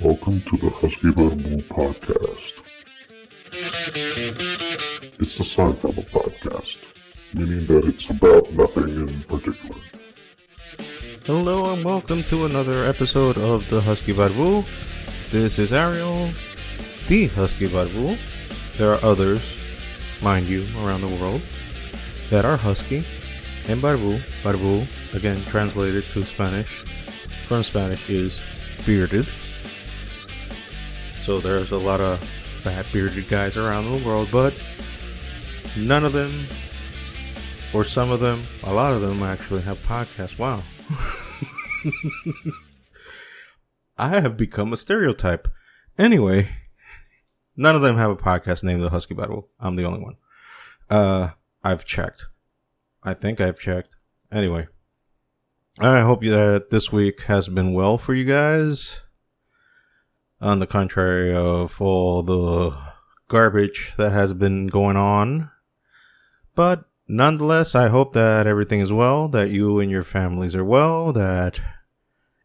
Welcome to the Husky Barbu podcast. It's a sci-fi podcast, meaning that it's about nothing in particular. Hello and welcome to another episode of the Husky Barbu. This is Ariel, the Husky Barbu. There are others, mind you, around the world that are Husky and Barbu. Barbu, again translated to Spanish, from Spanish is bearded. So there's a lot of fat bearded guys around the world, but none of them, or some of them, a lot of them actually have podcasts. Wow. I have become a stereotype. Anyway, none of them have a podcast named The Husky Battle. I'm the only one. I've checked. I think I've checked. Anyway, I hope that this week has been well for you guys. On the contrary of all the garbage that has been going on. But nonetheless, I hope that everything is well, that you and your families are well, that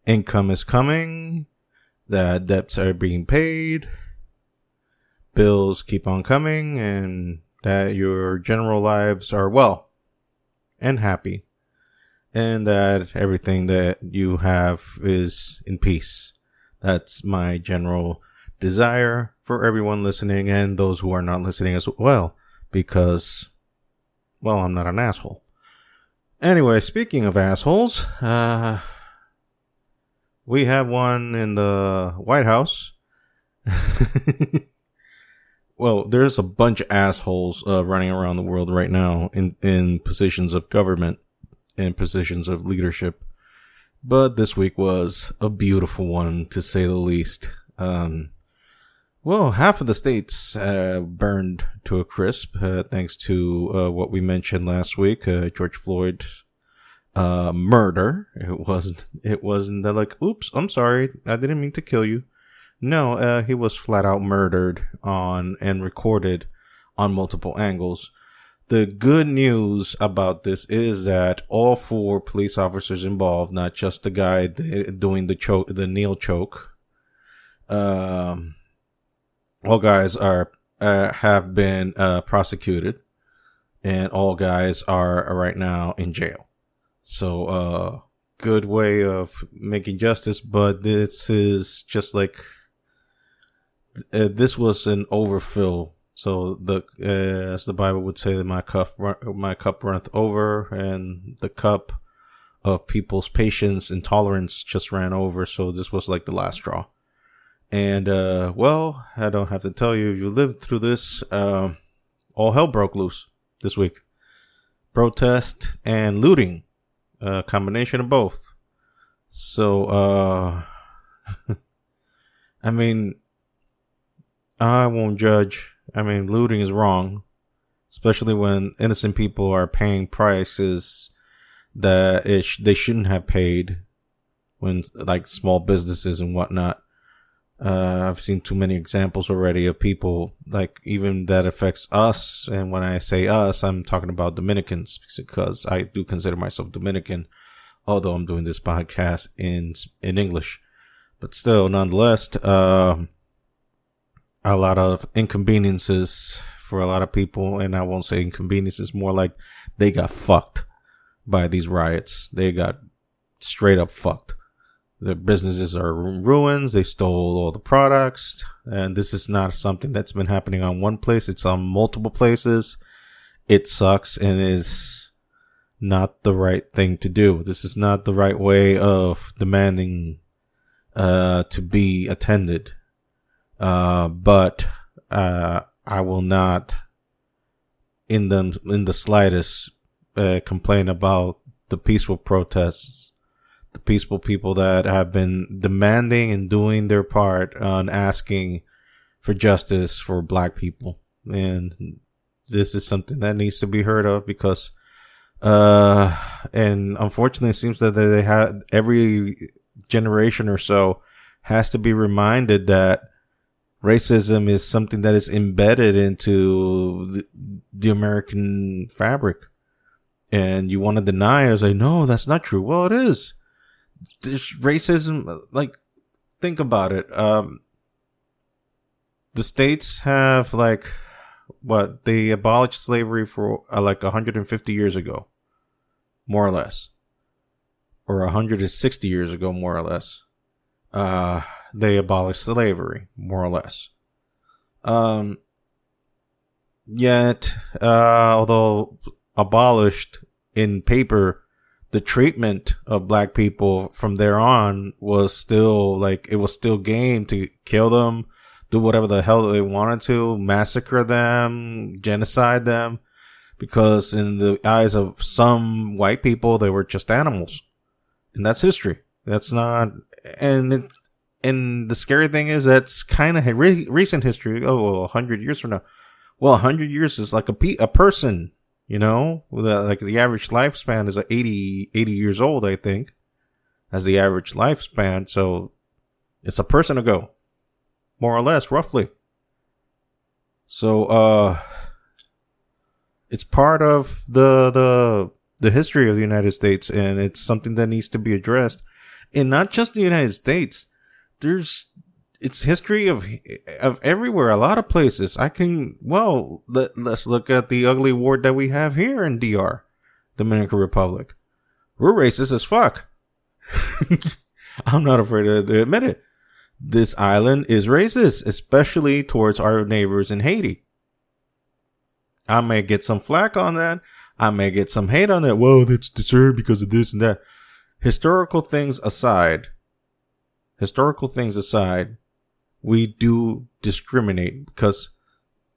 income is coming, that debts are being paid, bills keep on coming, and that your general lives are well and happy, and that everything that you have is in peace. That's my general desire for everyone listening and those who are not listening as well, because, well, I'm not an asshole. Anyway, speaking of assholes, we have one in the White House. Well, there's a bunch of assholes running around the world right now in positions of government and positions of leadership. But this week was a beautiful one, to say the least. Well, half of the states burned to a crisp, thanks to what we mentioned last week, George Floyd's murder. It wasn't that like, oops, I'm sorry, I didn't mean to kill you. No, he was flat out murdered on and recorded on multiple angles. The good news about this is that all 4 police officers involved, not just the guy doing the kneel choke, all guys are have been prosecuted, and all guys are right now in jail. So, good way of making justice, but this is just like this was an overfill. So as the Bible would say, my cup runneth over, and the cup of people's patience and tolerance just ran over. So this was like the last straw. And well, I don't have to tell you, you lived through this. All hell broke loose this week. Protest and looting, a combination of both. So I mean, I won't judge. I mean, looting is wrong, especially when innocent people are paying prices that they shouldn't have paid, when like small businesses and whatnot. I've seen too many examples already of people, like, even that affects us. And when I say us, I'm talking about Dominicans, because I do consider myself Dominican, although I'm doing this podcast in English. But still, nonetheless, a lot of inconveniences for a lot of people, and I won't say inconveniences, more like they got fucked by these riots. They got straight up fucked. Their businesses are in ruins. They stole all the products, and this is not something that's been happening on one place. It's on multiple places. It sucks and is not the right thing to do. This is not the right way of demanding to be attended. But I will not in the slightest complain about the peaceful protests, the peaceful people that have been demanding and doing their part on asking for justice for Black people. And this is something that needs to be heard of, because and unfortunately it seems that they have, every generation or so has to be reminded that racism is something that is embedded into the American fabric. And you want to deny it. It's like, no, that's not true. Well, it is. There's racism. Like, think about it. The states have like what they abolished slavery for like 150 years ago, more or less, or 160 years ago, more or less. They abolished slavery, more or less. Yet, although abolished in paper, the treatment of black people from there on was still like, it was still game to kill them, do whatever the hell they wanted to, massacre them, genocide them, because in the eyes of some white people, they were just animals. And that's history. That's not, and the scary thing is that's kind of recent history. Oh, well, 100 years from now. Well, 100 years is like a person, you know, like the average lifespan is 80 years old, I think, as the average lifespan. So it's a person ago, more or less, roughly. So, it's part of the history of the United States, and it's something that needs to be addressed. And not just the United States. It's history of everywhere, a lot of places. Let's look at the ugly ward that we have here in DR, Dominican Republic. We're racist as fuck. I'm not afraid to admit it. This island is racist, especially towards our neighbors in Haiti. I may get some flack on that. I may get some hate on that. Well, that's deserved because of this and that. Historical things aside, we do discriminate, because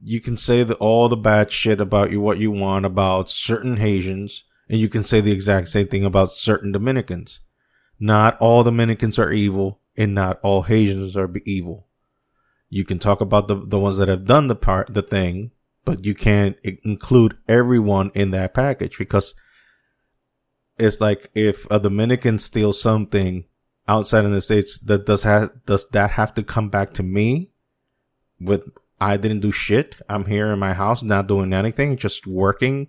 you can say all the bad shit about you, what you want about certain Haitians, and you can say the exact same thing about certain Dominicans. Not all Dominicans are evil, and not all Haitians are evil. You can talk about the ones that have done the thing, but you can't include everyone in that package, because it's like if a Dominican steals something outside of the States, does that have to come back to me? I didn't do shit. I'm here in my house, not doing anything, just working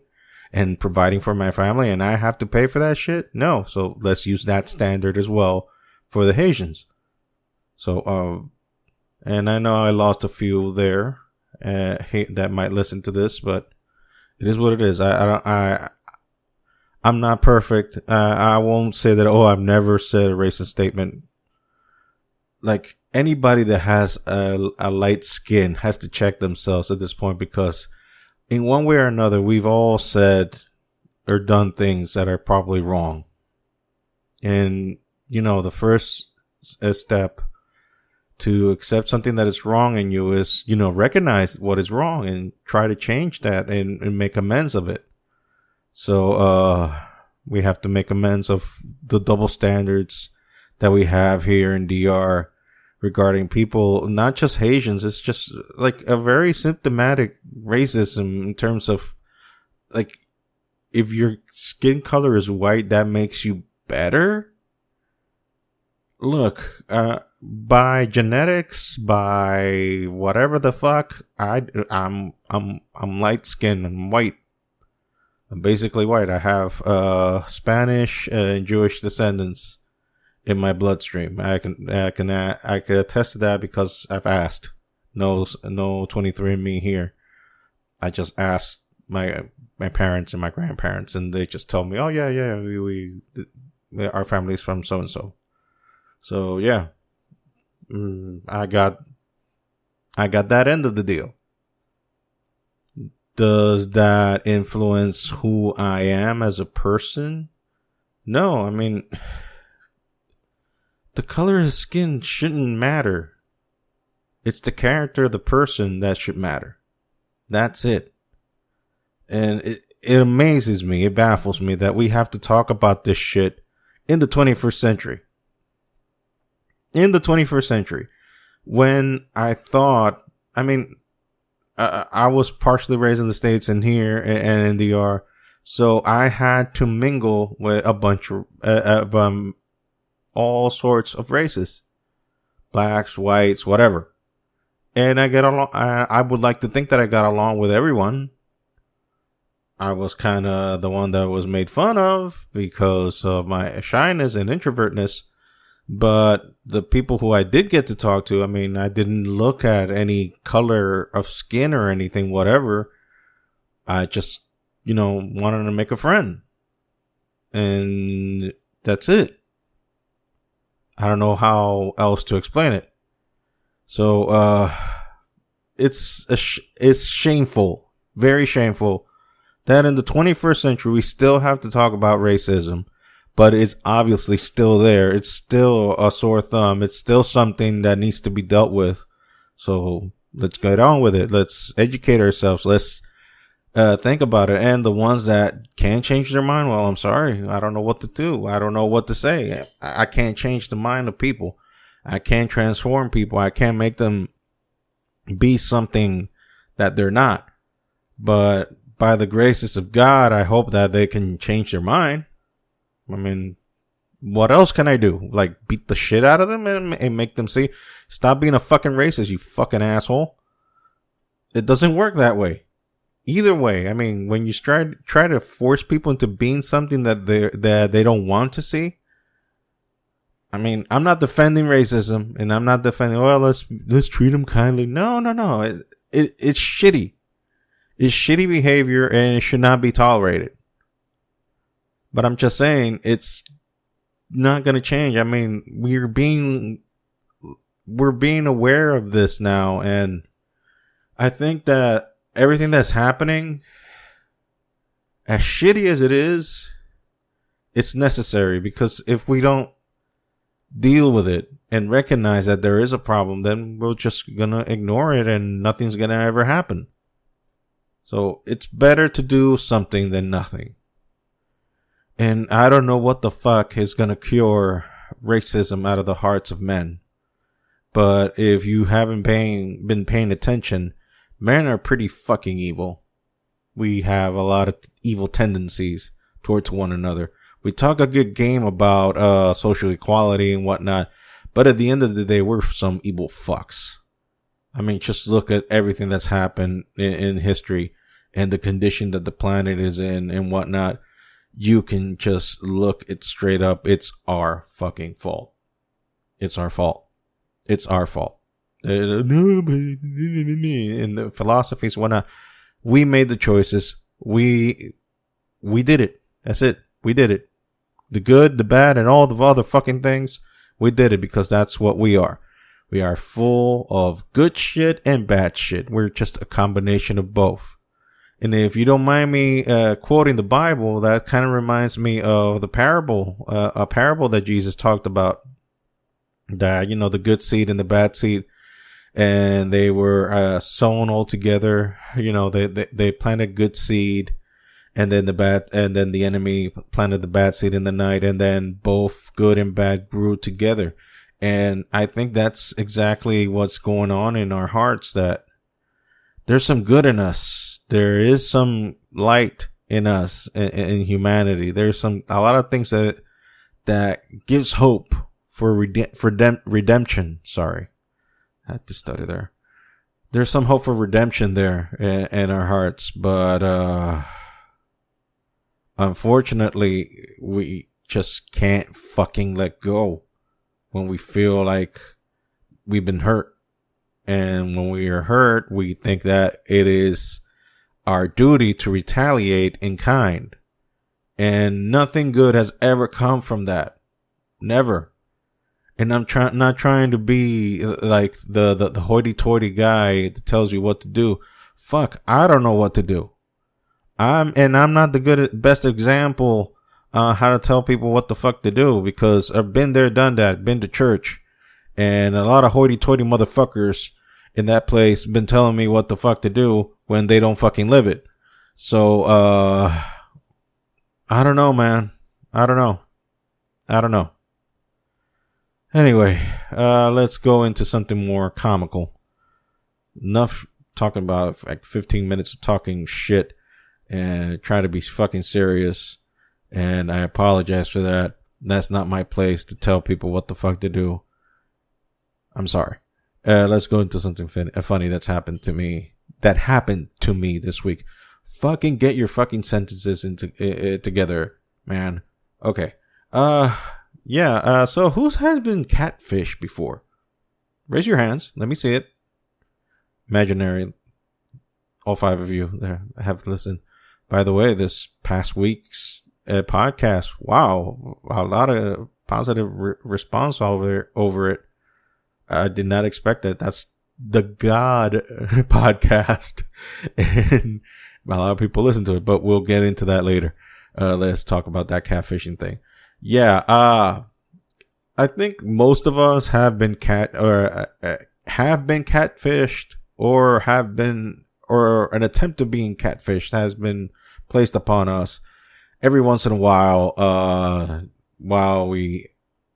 and providing for my family, and I have to pay for that shit? No. So let's use that standard as well for the Haitians. So, and I know I lost a few there that might listen to this, but it is what it is. I'm not perfect. I won't say that, I've never said a racist statement. Like, anybody that has a light skin has to check themselves at this point, because in one way or another, we've all said or done things that are probably wrong. And, the first step to accept something that is wrong in you is, recognize what is wrong and try to change that and make amends of it. So, we have to make amends of the double standards that we have here in DR regarding people, not just Haitians. It's just like a very symptomatic racism in terms of, like, if your skin color is white, that makes you better. Look, by genetics, by whatever the fuck, I'm light skinned and white. I'm basically white. I have Spanish and Jewish descendants in my bloodstream. I can attest to that because I've asked. No 23andMe here. I just asked my parents and my grandparents, and they just told me, "Oh yeah, we our family's from so and so." So yeah, I got that end of the deal. Does that influence who I am as a person? No, I mean, the color of skin shouldn't matter. It's the character of the person that should matter. That's it. And it amazes me, it baffles me that we have to talk about this shit in the 21st century. In the 21st century. When I thought, I was partially raised in the States and here and in DR, so I had to mingle with a bunch of all sorts of races, blacks, whites, whatever. And I get along. I would like to think that I got along with everyone. I was kind of the one that was made fun of because of my shyness and introvertness, But the people who I did get to talk to, I mean, I didn't look at any color of skin or anything, whatever. I just, wanted to make a friend. And that's it. I don't know how else to explain it. So, it's shameful, very shameful, that in the 21st century we still have to talk about racism, but it's obviously still there. It's still a sore thumb. It's still something that needs to be dealt with. So let's get on with it. Let's educate ourselves. Let's think about it. And the ones that can change their mind, well, I'm sorry. I don't know what to do. I don't know what to say. I can't change the mind of people. I can't transform people. I can't make them be something that they're not. But by the graces of God, I hope that they can change their mind. I mean, what else can I do? Like, beat the shit out of them and make them see, stop being a fucking racist, you fucking asshole. It doesn't work that way. Either way, I mean, when you try to force people into being something that they don't want to see, I mean, I'm not defending racism, and I'm not defending, well, let's treat them kindly. No. It's shitty. It's shitty behavior, and it should not be tolerated. But I'm just saying, it's not going to change. I mean, we're being aware of this now, and I think that everything that's happening, as shitty as it is, it's necessary, because if we don't deal with it and recognize that there is a problem, then we're just going to ignore it and nothing's going to ever happen. So it's better to do something than nothing. And I don't know what the fuck is going to cure racism out of the hearts of men. But if you haven't been paying attention, men are pretty fucking evil. We have a lot of evil tendencies towards one another. We talk a good game about social equality and whatnot, but at the end of the day, we're some evil fucks. I mean, just look at everything that's happened in history and the condition that the planet is in and whatnot. You can just look it straight up. It's our fucking fault. It's our fault. It's our fault. And the philosophies, whatnot. We made the choices. We did it. That's it. We did it. The good, the bad, and all the other fucking things. We did it because that's what we are. We are full of good shit and bad shit. We're just a combination of both. And if you don't mind me quoting the Bible, that kind of reminds me of the parable, a parable that Jesus talked about. That, the good seed and the bad seed. And they were sown all together. They planted good seed. And then the enemy planted the bad seed in the night. And then both good and bad grew together. And I think that's exactly what's going on in our hearts, that there's some good in us. There is some light in us, in humanity. There's a lot of things that gives hope for redemption. Sorry. I had to stutter there. There's some hope for redemption there in our hearts, but, unfortunately, we just can't fucking let go when we feel like we've been hurt. And when we are hurt, we think that it is our duty to retaliate in kind. And nothing good has ever come from that. Never. And I'm not trying to be like the hoity-toity guy that tells you what to do. Fuck, I don't know what to do. I'm not the best example how to tell people what the fuck to do, because I've been there, done that, been to church, and a lot of hoity-toity motherfuckers in that place been telling me what the fuck to do when they don't fucking live it. So, I don't know, man. I don't know. Anyway, let's go into something more comical. Enough talking about like 15 minutes of talking shit and try to be fucking serious. And I apologize for that. That's not my place to tell people what the fuck to do. I'm sorry. Let's go into something funny that's happened to me. That happened to me this week. Fucking get your fucking sentences together, man. Okay. Yeah. So who has been catfished before? Raise your hands. Let me see it. Imaginary. All 5 of you there have listened. By the way, this past week's podcast, wow, a lot of positive response over it. I did not expect that. That's the God podcast, and a lot of people listen to it. But we'll get into that later. Let's talk about that catfishing thing. Yeah, I think most of us have been catfished, or an attempt of being catfished has been placed upon us every once in a while we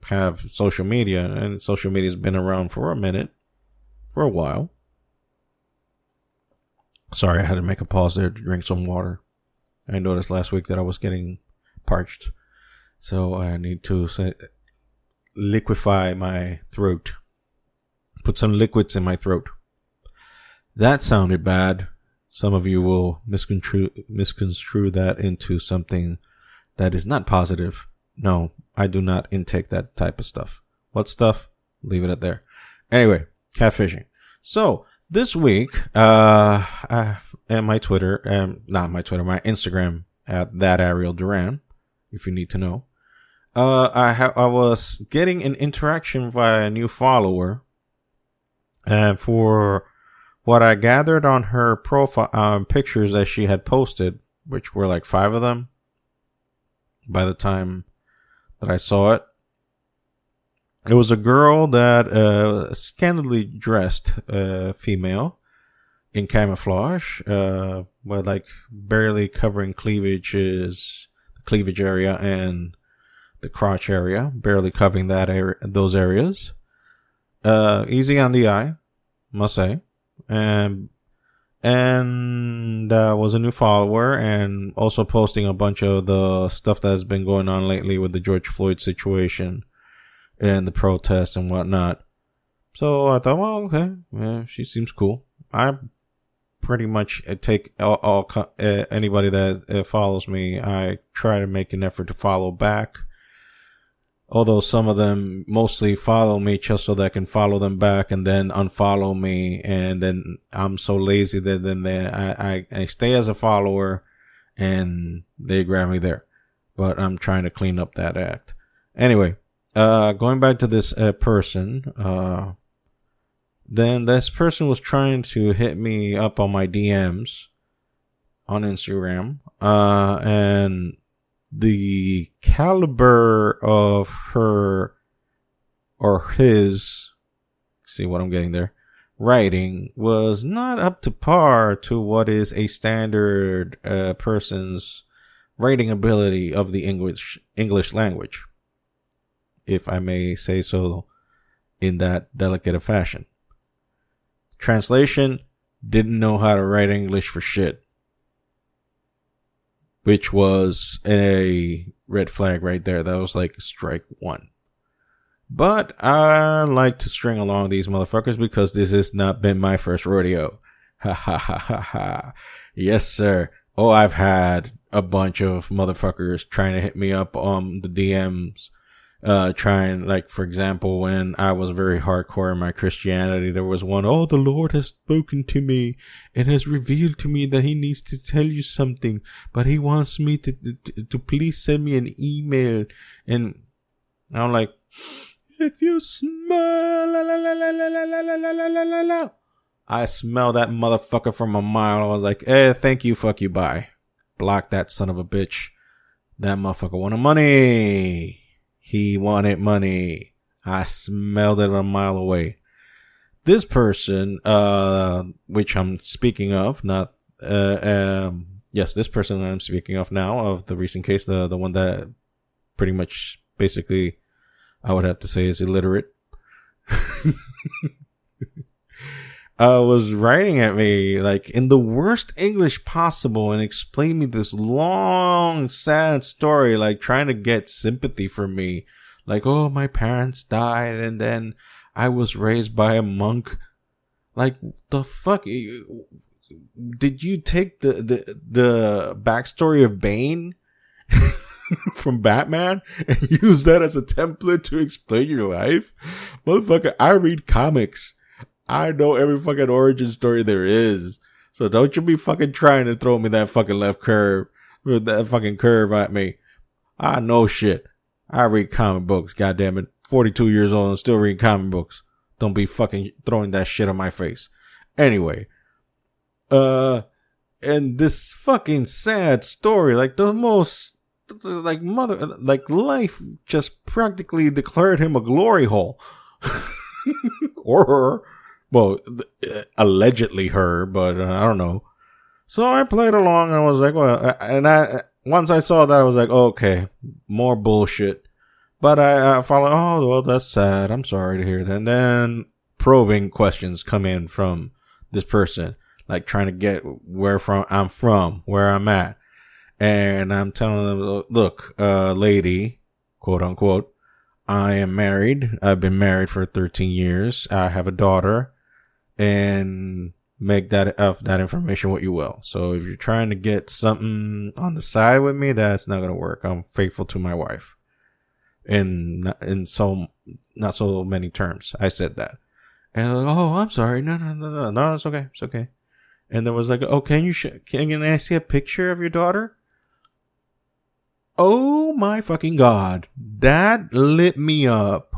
have social media, and social media has been around for a while. Sorry, I had to make a pause there to drink some water. I noticed last week that I was getting parched, so I need to liquefy my throat. Put some liquids in my throat. That sounded bad. Some of you will misconstrue that into something that is not positive. No, I do not intake that type of stuff. What stuff? Leave it at there. Anyway, catfishing. So this week, at my Twitter, my Instagram at that Ariel Duran, if you need to know, I was getting an interaction via a new follower, and for what I gathered on her profile pictures that she had posted, which were like 5 of them by the time that I saw it, it was a girl that scantily dressed female in camouflage, with like barely covering the cleavage area and the crotch area, barely covering those areas. Easy on the eye, must say. And was a new follower, and also posting a bunch of the stuff that has been going on lately with the George Floyd situation and the protests and whatnot. So I thought, well, okay, yeah, she seems cool. I pretty much take all anybody that follows me. I try to make an effort to follow back. Although some of them mostly follow me just so that I can follow them back and then unfollow me. And then I'm so lazy that then I stay as a follower and they grab me there. But I'm trying to clean up that act. Anyway, going back to this person, then this person was trying to hit me up on my DMs on Instagram. And the caliber of her or his, see what I'm getting there, writing was not up to par to what is a standard person's writing ability of the English language, if I may say so in that delicate a fashion. Translation: didn't know how to write English for shit. Which was a red flag right there. That was like strike 1. But I like to string along these motherfuckers because this has not been my first rodeo. Ha ha ha ha ha. Yes, sir. Oh, I've had a bunch of motherfuckers trying to hit me up on the DMs. Trying, like, for example, when I was very hardcore in my Christianity, there was one, oh, the Lord has spoken to me and has revealed to me that he needs to tell you something, but he wants me to please send me an email. And I'm like, if you smell, I smell that motherfucker from a mile. I was like, thank you, fuck you, bye. Block that son of a bitch. That motherfucker wanted money. He wanted money. I smelled it a mile away. This person, which I'm speaking of, this person I'm speaking of now, of the recent case, the one that pretty much, basically, I would have to say is illiterate, was writing at me, like, in the worst English possible and explaining me this long, sad story, like, trying to get sympathy from me. Like, oh, my parents died and then I was raised by a monk. Like, the fuck? Did you take the backstory of Bane? from Batman and use that as a template to explain your life? Motherfucker, I read comics. I know every fucking origin story there is. So don't you be fucking trying to throw me that fucking left curve, or that fucking curve at me. I know shit. I read comic books, goddammit. 42 years old and still read comic books. Don't be fucking throwing that shit on my face. Anyway, and this fucking sad story, like the most, like life just practically declared him a glory hole. Or her. Well, allegedly her, but I don't know. So I played along and I was like, well, and once I saw that, I was like, okay, more bullshit. But I followed, oh, well, that's sad. I'm sorry to hear that. And then probing questions come in from this person, like trying to get where I'm at. And I'm telling them, look, lady, quote unquote, I am married. I've been married for 13 years. I have a daughter, and make that information what you will. So if you're trying to get something on the side with me, that's not going to work. I'm faithful to my wife. In not so many terms. I said that. And they're like, oh, I'm sorry. No, it's okay. It's okay. And there was like, oh, can I see a picture of your daughter? Oh my fucking God. That lit me up.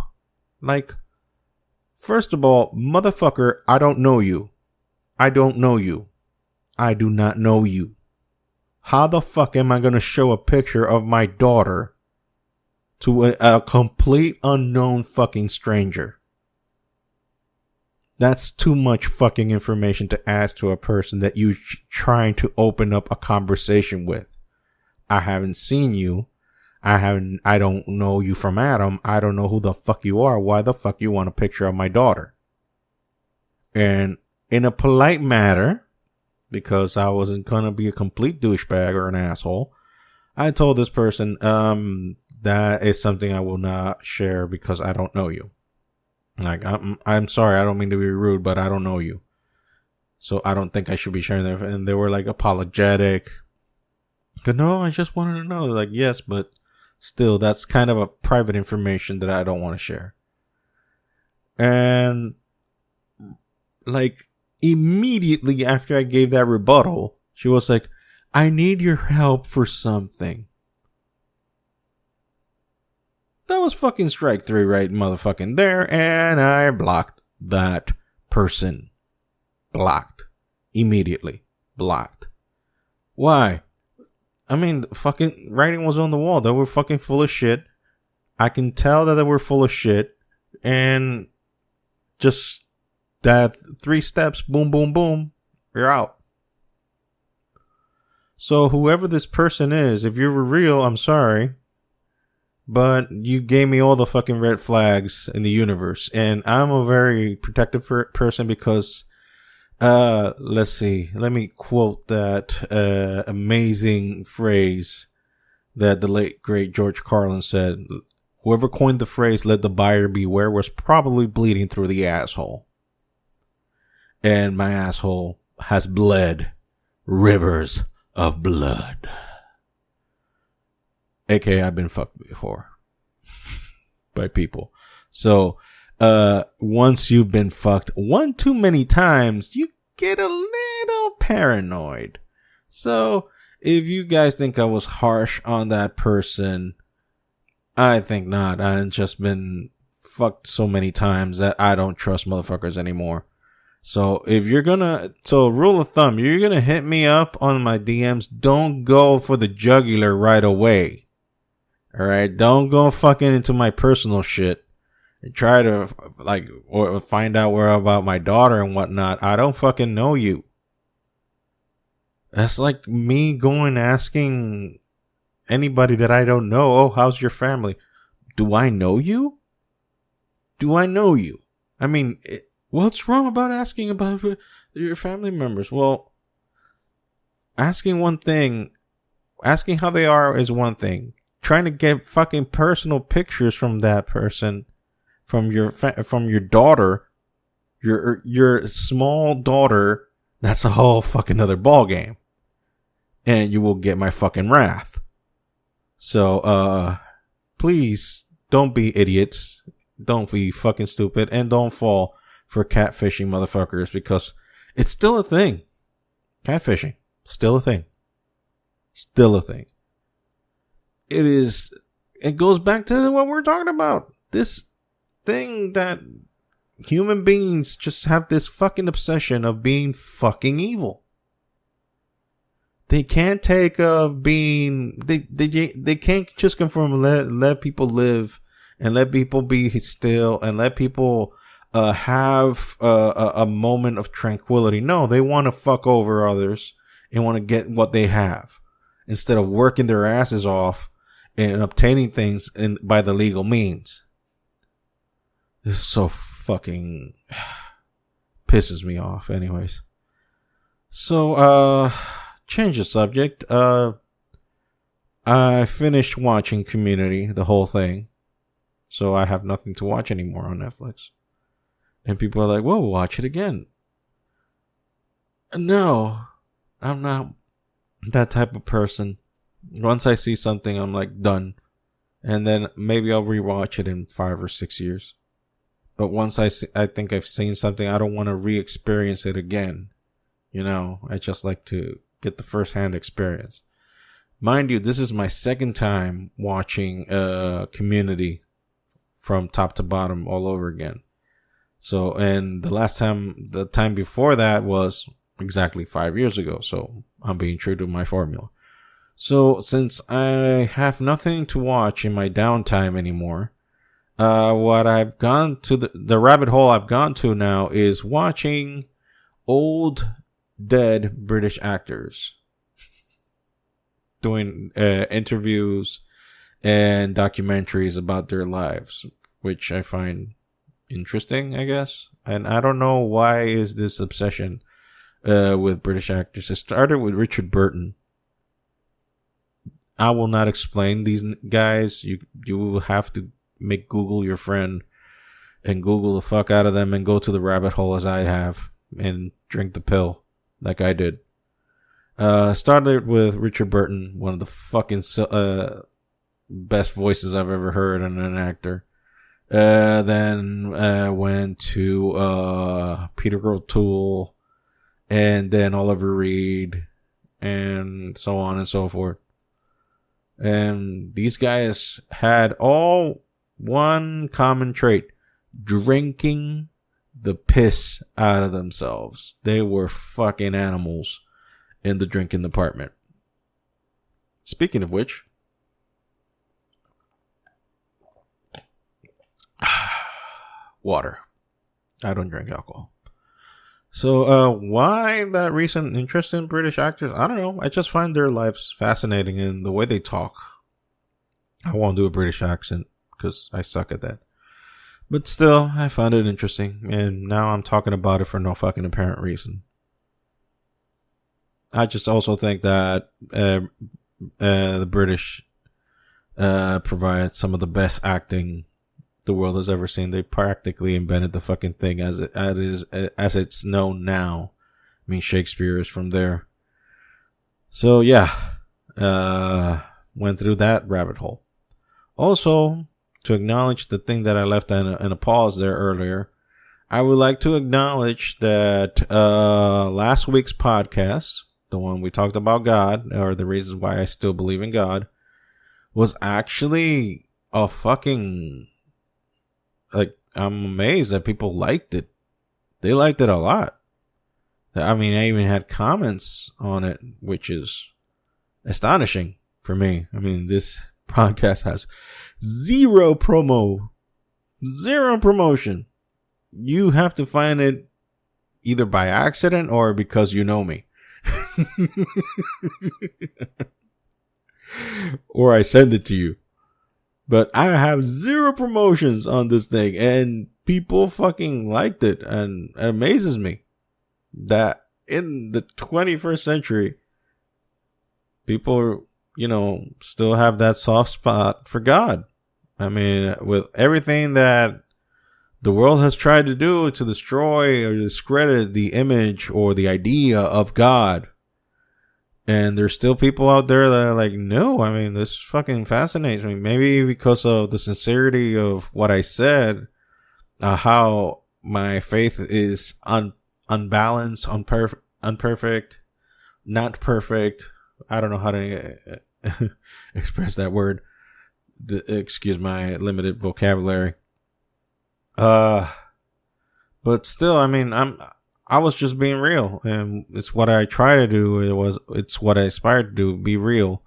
Like, first of all, motherfucker, I don't know you. I don't know you. I do not know you. How the fuck am I going to show a picture of my daughter to a complete unknown fucking stranger? That's too much fucking information to ask to a person that you're trying to open up a conversation with. I haven't seen you. I don't know you from Adam. I don't know who the fuck you are. Why the fuck you want a picture of my daughter? And in a polite manner, because I wasn't gonna be a complete douchebag or an asshole, I told this person, that is something I will not share because I don't know you. Like, I'm sorry, I don't mean to be rude, but I don't know you. So I don't think I should be sharing that. And they were like apologetic. No, I just wanted to know. Like, yes, but still, that's kind of a private information that I don't want to share. And like, immediately after I gave that rebuttal, she was like, I need your help for something. That was fucking strike 3 right motherfucking there, and I blocked that person. Blocked. Immediately. Blocked. Why? I mean, fucking writing was on the wall. They were fucking full of shit. I can tell that they were full of shit, and just that 3 steps, boom, boom, boom, you're out. So whoever this person is, if you're real, I'm sorry. But you gave me all the fucking red flags in the universe. And I'm a very protective person because, let's see. Let me quote that amazing phrase that the late, great George Carlin said. Whoever coined the phrase, let the buyer beware, was probably bleeding through the asshole. And my asshole has bled rivers of blood. AKA, I've been fucked before by people. So, once you've been fucked one too many times, you get a little paranoid. So, if you guys think I was harsh on that person, I think not. I've just been fucked so many times that I don't trust motherfuckers anymore. So rule of thumb, you're gonna hit me up on my DMs, don't go for the jugular right away. Alright, don't go fucking into my personal shit and try to, like, or find out where about my daughter and whatnot. I don't fucking know you. That's like me going asking anybody that I don't know, oh, how's your family? Do I know you? Do I know you? I mean, what's wrong about asking about your family members? Well, asking how they are is one thing. Trying to get fucking personal pictures from that person, from your daughter, your small daughter, that's a whole fucking other ball game. And you will get my fucking wrath. So, please don't be idiots. Don't be fucking stupid. And don't fall for catfishing motherfuckers, because it's still a thing. Catfishing. Still a thing. Still a thing. It goes back to what we're talking about. This thing that human beings just have this fucking obsession of being fucking evil. They can't take of being, they can't just conform and let people live and let people be still and let people have a moment of tranquility. No, they want to fuck over others and want to get what they have instead of working their asses off and obtaining things by the legal means. This is so fucking pisses me off. Anyways, so change the subject. I finished watching Community, the whole thing, so I have nothing to watch anymore on Netflix. And people are like, "Well, watch it again." No, I'm not that type of person. Once I see something, I'm like, done. And then maybe I'll rewatch it in 5 or 6 years. But once I think I've seen something, I don't want to re-experience it again. You know, I just like to get the first-hand experience. Mind you, this is my second time watching Community from top to bottom all over again. So, and the time before that was exactly 5 years ago. So I'm being true to my formula. So since I have nothing to watch in my downtime anymore, what I've gone to the rabbit hole I've gone to now is watching old dead British actors doing interviews and documentaries about their lives, which I find interesting, I guess. And I don't know why is this obsession with British actors. It started with Richard Burton. I will not explain these guys. You will have to make Google your friend and Google the fuck out of them and go to the rabbit hole as I have and drink the pill like I did. Started with Richard Burton, one of the fucking best voices I've ever heard in an actor. Then went to Peter O'Toole, and then Oliver Reed, and so on and so forth. And these guys had all one common trait: drinking the piss out of themselves. They were fucking animals in the drinking department. Speaking of which, water. I don't drink alcohol. So, why that recent interest in British actors? I don't know. I just find their lives fascinating in the way they talk. I won't do a British accent because I suck at that. But still, I found it interesting. And now I'm talking about it for no fucking apparent reason. I just also think that the British provide some of the best acting the world has ever seen. They practically invented the fucking thing as it's known now. I mean, Shakespeare is from there. So yeah, went through that rabbit hole. Also, to acknowledge the thing that I left in a pause there earlier, I would like to acknowledge that last week's podcast, the one we talked about God, or the reasons why I still believe in God, was actually a fucking... Like, I'm amazed that people liked it. They liked it a lot. I mean, I even had comments on it, which is astonishing for me. I mean, this podcast has zero promotion. You have to find it either by accident or because you know me. Or I send it to you. But I have zero promotions on this thing, and people fucking liked it, and it amazes me that in the 21st century, people, you know, still have that soft spot for God. I mean, with everything that the world has tried to do to destroy or discredit the image or the idea of God, And there's still people out there that are like, no, I mean, this fucking fascinates me. Maybe because of the sincerity of what I said, how my faith is unbalanced, unperfect, not perfect. I don't know how to express that word. Excuse my limited vocabulary. But still, I mean, I was just being real, and it's what I try to do. It's what I aspire to do, be real.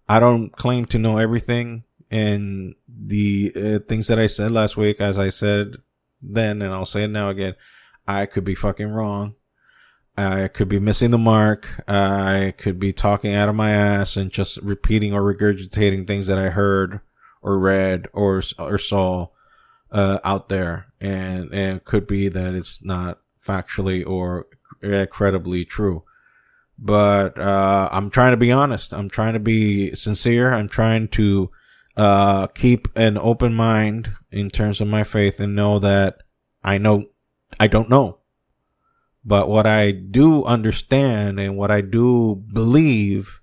I don't claim to know everything, and the things that I said last week, as I said then, and I'll say it now again, I could be fucking wrong. I could be missing the mark. I could be talking out of my ass and just repeating or regurgitating things that I heard or read or saw out there, and it could be that it's not factually or credibly true. But I'm trying to be honest. I'm trying to be sincere. I'm trying to keep an open mind in terms of my faith and know that I don't know. But what I do understand and what I do believe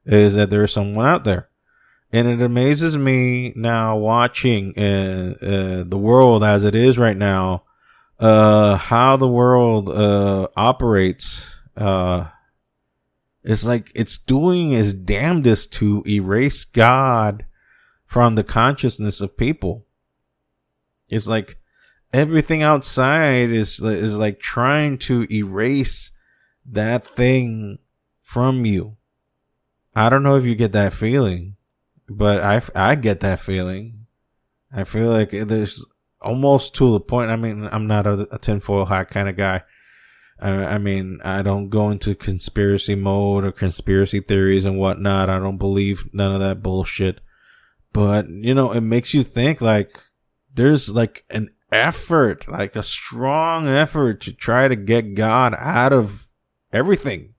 is that there is someone out there. And it amazes me now watching the world as it is right now, how the world operates. It's like it's doing its damnedest to erase God from the consciousness of people. It's like everything outside is like trying to erase that thing from you. I don't know if you get that feeling, but I get that feeling. I feel like there's almost to the point. I mean, I'm not a tinfoil hat kind of guy. I mean, I don't go into conspiracy mode or conspiracy theories and whatnot. I don't believe none of that bullshit. But, you know, it makes you think like there's like an effort, like a strong effort to try to get God out of everything.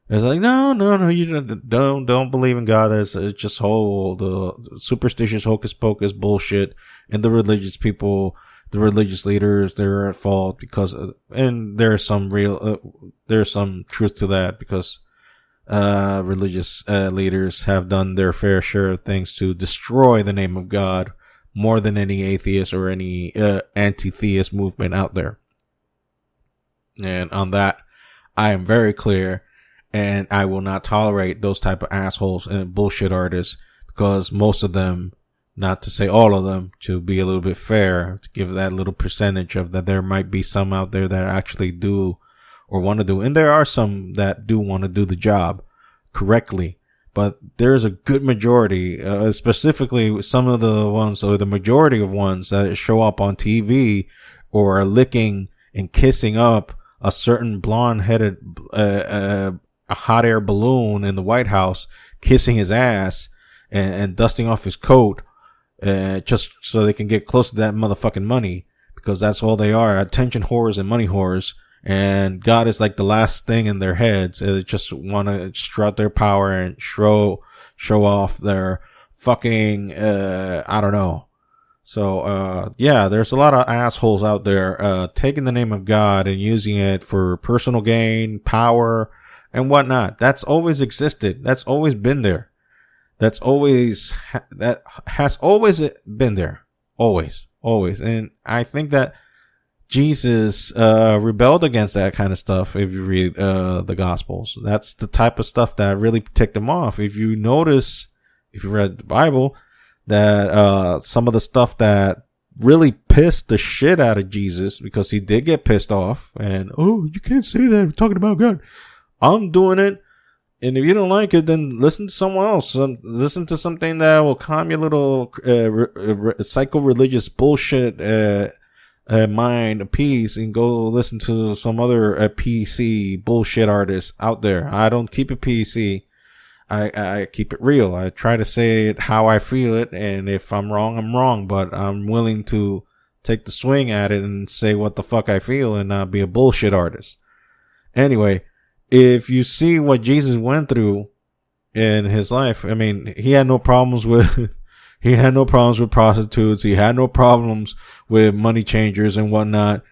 It's like, no, you don't believe in God. It's just the superstitious hocus pocus bullshit. And the religious people, the religious leaders, they're at fault because, and there's some truth to that because, religious, leaders have done their fair share of things to destroy the name of God more than any atheist or any, anti-theist movement out there. And on that, I am very clear. And I will not tolerate those type of assholes and bullshit artists because most of them, not to say all of them, to be a little bit fair, to give that little percentage of that there might be some out there that actually do or want to do. And there are some that do want to do the job correctly, but there's a good majority, specifically some of the ones or the majority of ones that show up on TV or are licking and kissing up a certain blonde-headed, a hot air balloon in the White House, kissing his ass and dusting off his coat, just so they can get close to that motherfucking money, because that's all they are, attention whores and money whores. And God is like the last thing in their heads. They just want to strut their power and show off their fucking, I don't know. So, yeah, there's a lot of assholes out there, taking the name of God and using it for personal gain, power, and whatnot. That's always existed. That's always been there. That has always been there. Always. And I think that Jesus, rebelled against that kind of stuff. If you read, the Gospels, that's the type of stuff that really ticked him off. If you notice, if you read the Bible, that, some of the stuff that really pissed the shit out of Jesus, because he did get pissed off and, oh, you can't say that. We're talking about God. I'm doing it. And if you don't like it, then listen to someone else. Listen to something that will calm your little, psycho-religious bullshit, mind of peace, and go listen to some other, PC bullshit artists out there. I don't keep it PC. I keep it real. I try to say it how I feel it. And if I'm wrong, I'm wrong, but I'm willing to take the swing at it and say what the fuck I feel and not be a bullshit artist. Anyway, if you see what Jesus went through in his life, I mean, he had no problems with prostitutes. He had no problems with money changers and whatnot.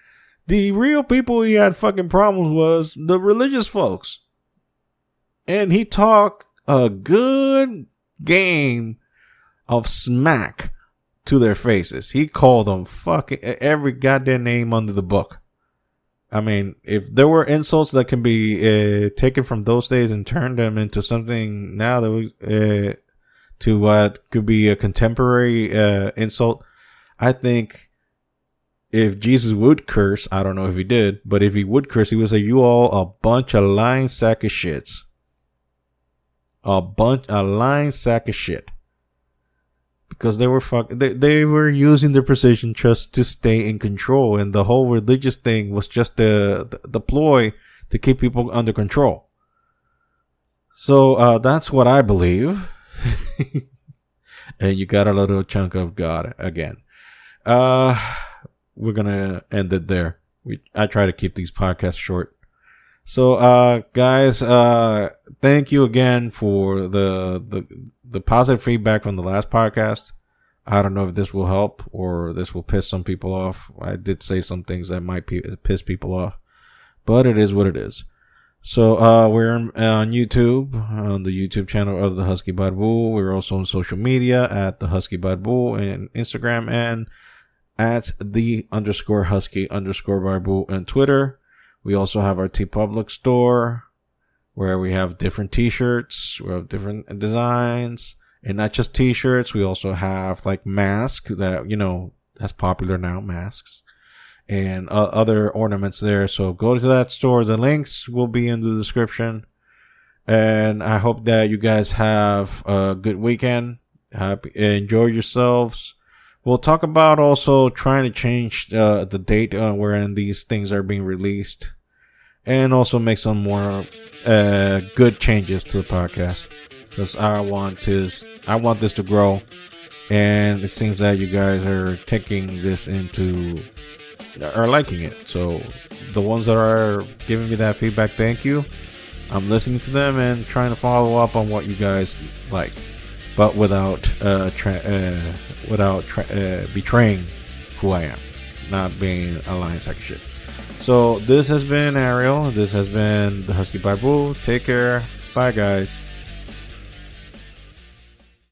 The real people he had fucking problems was the religious folks. And he talked a good game of smack to their faces. He called them fucking every goddamn name under the book. I mean, if there were insults that can be taken from those days and turned them into something now that to what could be a contemporary insult, I think if Jesus would curse, I don't know if he did, but if he would curse, he would say, "You all a bunch of lying sack of shits." A lying sack of shit. Because they were using their position just to stay in control, and the whole religious thing was just the ploy to keep people under control. So that's what I believe. And you got a little chunk of God again. We're gonna end it there. I try to keep these podcasts short. So guys, thank you again for the positive feedback from the last podcast. I don't know if this will help or this will piss some people off. I did say some things that might piss people off, but it is what it is. So we're on YouTube, on the YouTube channel of the Husky Barbu. We're also on social media at the Husky Barbu and Instagram, and at the _Husky_Barbu and Twitter. We also have our TeePublic store where we have different t-shirts. We have different designs, and not just t-shirts. We also have like masks that, that's popular now, masks, and other ornaments there. So go to that store. The links will be in the description. And I hope that you guys have a good weekend. Enjoy yourselves. We'll talk about also trying to change the date wherein these things are being released, and also make some more good changes to the podcast, because I want this to grow, and it seems that you guys are taking this are liking it. So the ones that are giving me that feedback, thank you. I'm listening to them and trying to follow up on what you guys like, but without betraying who I am, not being a lying sack of shit. So this has been Ariel. This has been the Husky Barbu. Take care. Bye, guys.